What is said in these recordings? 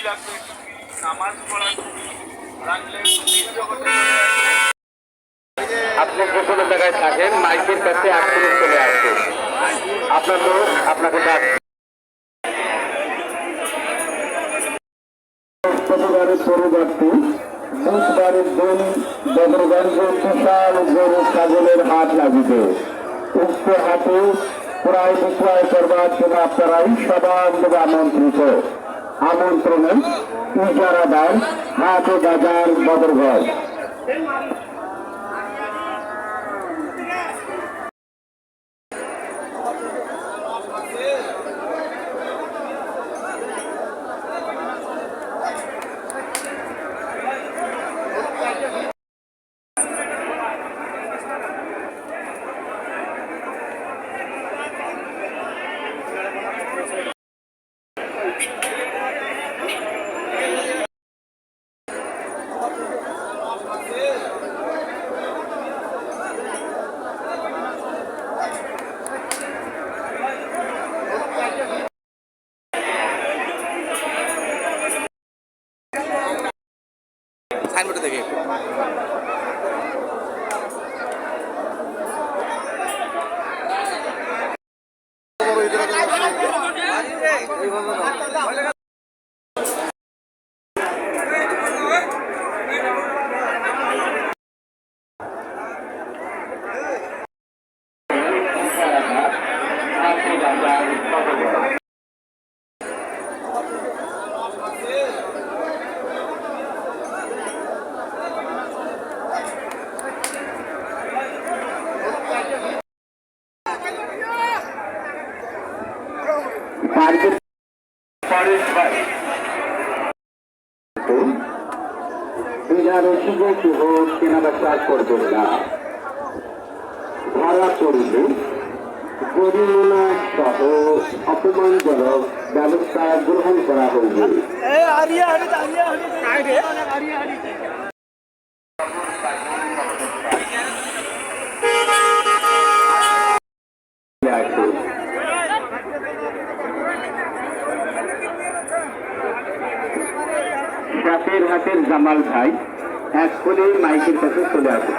লাগবে, নামাজ পড়া রাখলে আপনি যে কোনো জায়গায় থাকেন মাইকের কাছে আপনি চলে আসবেন। আপনার লোক আপনাকে ডাক প্রতিবারের পরিবর্তে বুধবারের দিন বদরগঞ্জে বিশাল গরু ছাগলের হাট লাগিবে। উক্ত হাটে প্রায় বিক্রয় করবার জন্য আপনারাই সবার আমন্ত্রিত। আমন্ত্রণে ইজারাদার হাট ও বাজার বদরগঞ্জ। সাইনবোর্ডে দেখে কেনাবেচা করবেন না, ভাড়া করলে জরিমানা সহ অপমানজনক ব্যবস্থা গ্রহণ করা হইবে। সাথের হাতের জামাল ভাই এক করে মাইকের কাছে চলে আসে।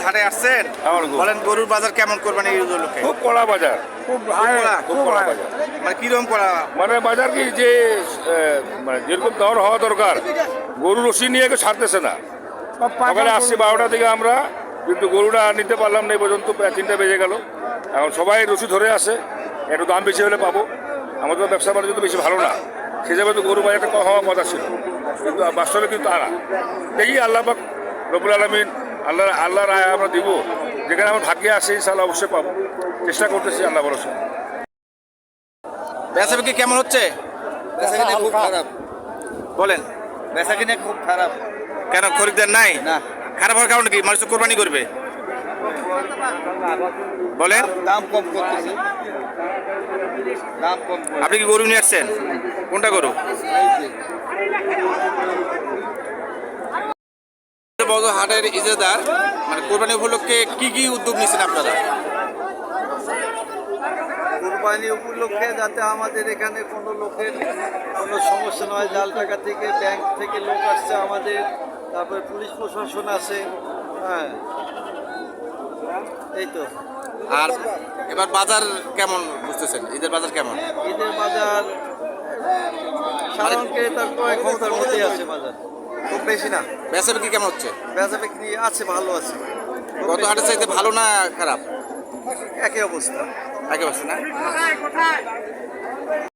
হাটে আসছেন, বলেন গরুর বাজার কেমন করবেন? এই লোকে খুব কড়া বাজার, খুব কড়া বাজার। মানে কিরকম করা? মানে বাজার কি যে মানে যেরকম দর হওয়া দরকার, গরু রশি নিয়ে কেউ ছাড়তেছে না। সকালে আসছি 12টা থেকে আমরা, কিন্তু গরুটা নিতে পারলাম না এই পর্যন্ত, প্রায় 3টা বেজে গেল। এখন সবাই রশি ধরে আসে, একটু দাম বেশি হলে পাবো। আমাদের ব্যবসা বাণিজ্য তো বেশি ভালো না, সে যাবে তো গরু বাজারটা কম হওয়ার কথা ছিল, কিন্তু বাস্তবে কিন্তু তা না। দেখি আল্লাহ পাক রব্বুল আলামিন, আল্লাহর রায় আমরা দিব, যেখানে আমার ভাগ্যে আসে ইনশাআল্লাহ অবশ্যই পাবো। চেষ্টা করতেছি আল্লাহ ভরসা। বেচা বিক্রি কেমন হচ্ছে? খুব খারাপ। বলেন বেচা কিনে খুব খারাপ। কেন, খরিদ্দার নাই? না। খারাপ হওয়ার কারণ কি? মানুষ তো কোরবানি করবে। বলেন দাম কম করতেছে, দাম কম। আপনি কি গরু নিয়ে আসছেন? কোনটা গরু? হাটের ইজাদার মানে কোরবানি উপলক্ষে কি কি উদ্যোগ নিয়েছেন আপনারা? কোরবানি উপলক্ষে যাতে আমাদের এখানে কোনো লোকের কোনো সমস্যা নয়, জাল টাকা থেকে, ব্যাংক থেকে লোক আসছে আমাদের, তারপরে পুলিশ প্রশাসন আছে। হ্যাঁ, এই তো। আর এবার বাজার কেমন বুঝতেছেন? ঈদের বাজার কেমন? ঈদের বাজার সাধারণ ক্রেতার ক্রয় ক্ষমতার মধ্যেই আছে বাজার, খুব বেশি না। বেচা বিক্রি কেমন হচ্ছে? বেচা বিক্রি আছে, ভালো আছে। গত হাটের চাইতে ভালো না খারাপ? একই অবস্থা। একই অবস্থা না?